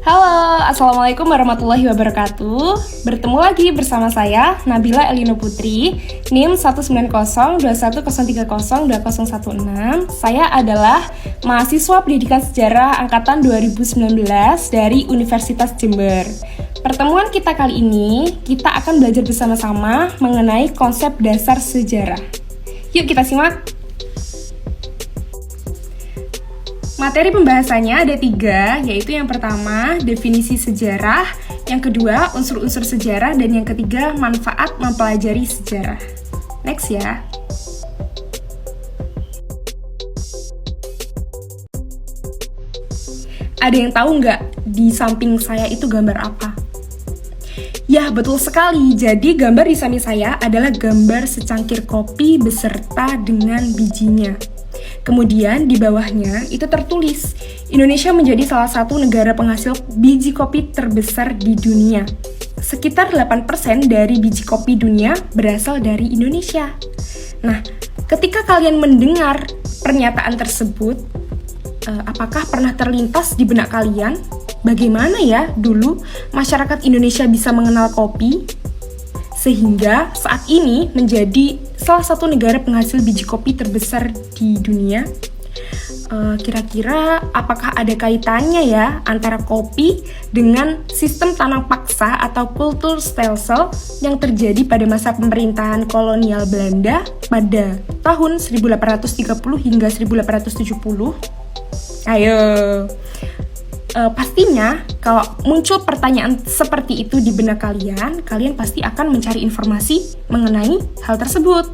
Halo, Assalamualaikum warahmatullahi wabarakatuh. Bertemu lagi bersama saya, Nabila Elino Putri, NIM 1902103020116. Saya adalah mahasiswa Pendidikan Sejarah Angkatan 2019 dari Universitas Jember. Pertemuan kita kali ini, kita akan belajar bersama-sama mengenai konsep dasar sejarah. Yuk kita simak. Materi pembahasannya ada 3, yaitu yang pertama, definisi sejarah, yang kedua, unsur-unsur sejarah, dan yang ketiga, manfaat mempelajari sejarah. Next ya. Ada yang tahu nggak di samping saya itu gambar apa? Ya, betul sekali. Jadi gambar di samping saya adalah gambar secangkir kopi beserta dengan bijinya. Kemudian di bawahnya itu tertulis, Indonesia menjadi salah satu negara penghasil biji kopi terbesar di dunia. Sekitar 8% dari biji kopi dunia berasal dari Indonesia. Nah, ketika kalian mendengar pernyataan tersebut, apakah pernah terlintas di benak kalian? Bagaimana ya dulu masyarakat Indonesia bisa mengenal kopi? Sehingga saat ini menjadi salah satu negara penghasil biji kopi terbesar di dunia. Kira-kira apakah ada kaitannya ya antara kopi dengan sistem tanam paksa atau kulturstelsel yang terjadi pada masa pemerintahan kolonial Belanda pada tahun 1830 hingga 1870? Ayo. Pastinya kalau muncul pertanyaan seperti itu di benak kalian pasti akan mencari informasi mengenai hal tersebut.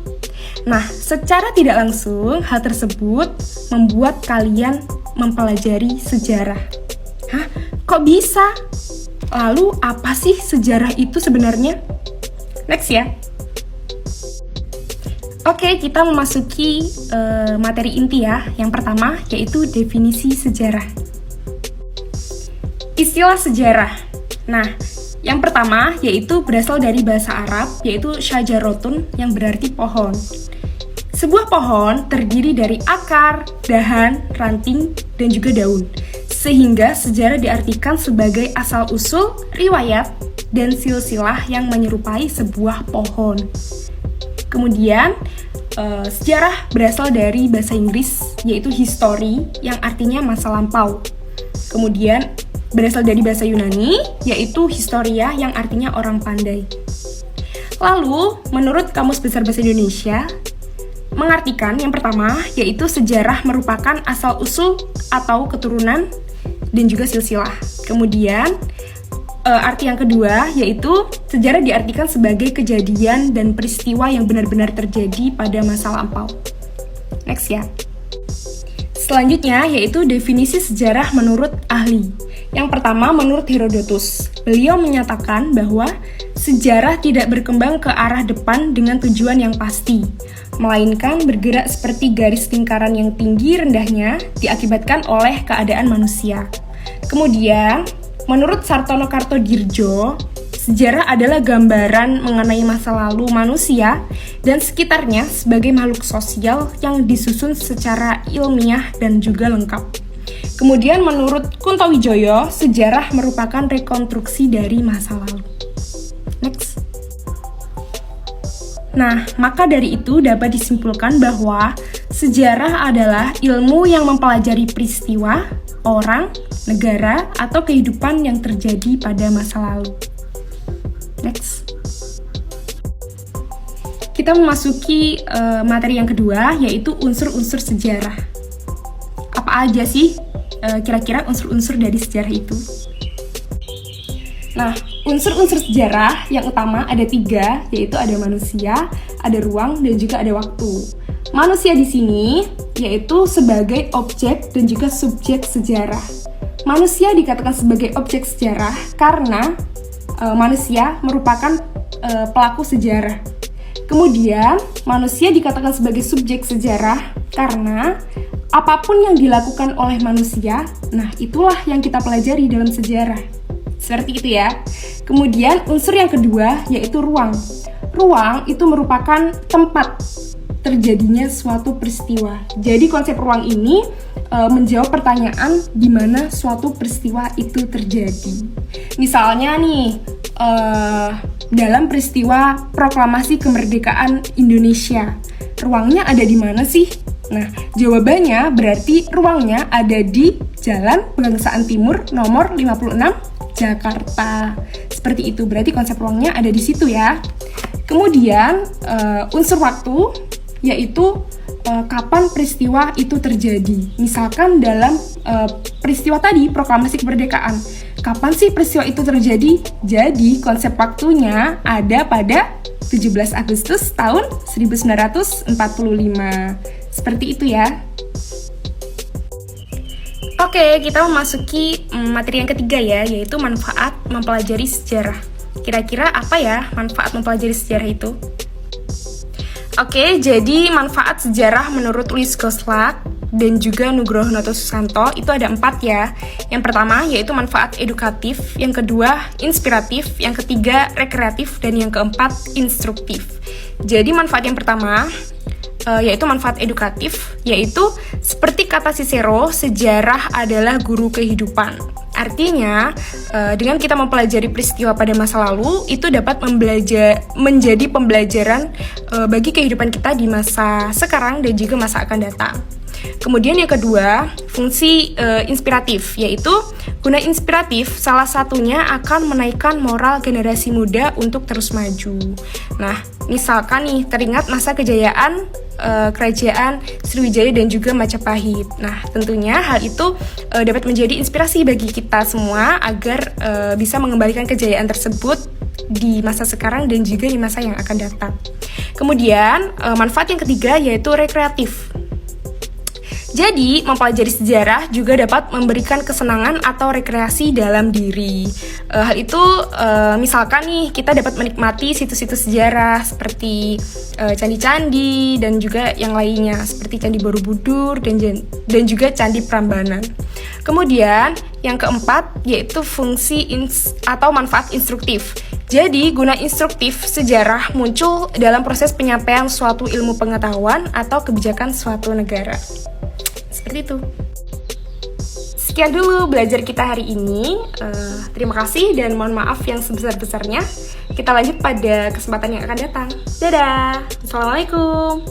Nah, secara tidak langsung hal tersebut membuat kalian mempelajari sejarah. Hah? Kok bisa? Lalu apa sih sejarah itu sebenarnya? Next ya. Oke, kita memasuki materi inti ya. Yang pertama yaitu definisi sejarah. Istilah sejarah. Nah, yang pertama yaitu berasal dari bahasa Arab, yaitu syajarotun yang berarti pohon. Sebuah pohon terdiri dari akar, dahan, ranting, dan juga daun. Sehingga sejarah diartikan sebagai asal-usul, riwayat, dan silsilah yang menyerupai sebuah pohon. Kemudian, sejarah berasal dari bahasa Inggris, yaitu history, yang artinya masa lampau. Kemudian, berasal dari bahasa Yunani, yaitu historia yang artinya orang pandai. Lalu, menurut Kamus Besar Bahasa Indonesia, mengartikan yang pertama, yaitu sejarah merupakan asal-usul atau keturunan dan juga silsilah. Kemudian, arti yang kedua, yaitu sejarah diartikan sebagai kejadian dan peristiwa yang benar-benar terjadi pada masa lampau. Next ya. Selanjutnya, yaitu definisi sejarah menurut ahli. Yang pertama, menurut Herodotus, beliau menyatakan bahwa sejarah tidak berkembang ke arah depan dengan tujuan yang pasti, melainkan bergerak seperti garis lingkaran yang tinggi rendahnya diakibatkan oleh keadaan manusia. Kemudian, menurut Sartono Kartodirjo, sejarah adalah gambaran mengenai masa lalu manusia dan sekitarnya sebagai makhluk sosial yang disusun secara ilmiah dan juga lengkap. Kemudian menurut Kuntowijoyo, sejarah merupakan rekonstruksi dari masa lalu. Next. Nah, maka dari itu dapat disimpulkan bahwa sejarah adalah ilmu yang mempelajari peristiwa, orang, negara, atau kehidupan yang terjadi pada masa lalu. Next. Kita memasuki materi yang kedua, yaitu unsur-unsur sejarah. Apa aja sih kira-kira unsur-unsur dari sejarah itu? Nah, unsur-unsur sejarah yang utama ada 3, yaitu ada manusia, ada ruang, dan juga ada waktu. Manusia di sini yaitu sebagai objek dan juga subjek sejarah. Manusia dikatakan sebagai objek sejarah karena manusia merupakan pelaku sejarah. Kemudian, manusia dikatakan sebagai subjek sejarah karena apapun yang dilakukan oleh manusia, nah itulah yang kita pelajari dalam sejarah. Seperti itu ya. Kemudian unsur yang kedua yaitu ruang. Ruang itu merupakan tempat terjadinya suatu peristiwa. Jadi konsep ruang ini menjawab pertanyaan di mana suatu peristiwa itu terjadi. Misalnya nih, dalam peristiwa proklamasi kemerdekaan Indonesia, ruangnya ada di mana sih? Nah, jawabannya berarti ruangnya ada di Jalan Pegangsaan Timur nomor 56 Jakarta. Seperti itu, berarti konsep ruangnya ada di situ ya. Kemudian unsur waktu, yaitu kapan peristiwa itu terjadi. Misalkan dalam peristiwa tadi, proklamasi kemerdekaan, kapan sih peristiwa itu terjadi? Jadi konsep waktunya ada pada 17 Agustus tahun 1945. Seperti itu ya. Oke, kita memasuki materi yang ketiga ya, yaitu manfaat mempelajari sejarah. Kira-kira apa ya manfaat mempelajari sejarah itu? Oke, jadi manfaat sejarah menurut Louis Goslak dan juga Nugroho Noto Susanto itu ada 4 ya. Yang pertama yaitu manfaat edukatif, yang kedua inspiratif, yang ketiga rekreatif, dan yang keempat instruktif. Jadi manfaat yang pertama yaitu manfaat edukatif, yaitu seperti kata Cicero, sejarah adalah guru kehidupan. Artinya, dengan kita mempelajari peristiwa pada masa lalu, itu dapat menjadi pembelajaran bagi kehidupan kita di masa sekarang dan juga masa akan datang. Kemudian yang kedua, fungsi inspiratif, yaitu guna inspiratif salah satunya akan menaikkan moral generasi muda untuk terus maju. Nah, misalkan nih teringat masa kejayaan kerajaan Sriwijaya dan juga Majapahit. Nah, tentunya hal itu dapat menjadi inspirasi bagi kita semua agar bisa mengembalikan kejayaan tersebut di masa sekarang dan juga di masa yang akan datang. Kemudian, manfaat yang ketiga yaitu rekreatif. Jadi, mempelajari sejarah juga dapat memberikan kesenangan atau rekreasi dalam diri. Hal itu, misalkan nih, kita dapat menikmati situs-situs sejarah seperti candi-candi dan juga yang lainnya, seperti Candi Borobudur dan juga Candi Prambanan. Kemudian, yang keempat, yaitu fungsi atau manfaat instruktif. Jadi, guna instruktif, sejarah muncul dalam proses penyampaian suatu ilmu pengetahuan atau kebijakan suatu negara. Seperti itu. Sekian dulu belajar kita hari ini. Terima kasih dan mohon maaf yang sebesar-besarnya. Kita lanjut pada kesempatan yang akan datang. Dadah. Assalamualaikum.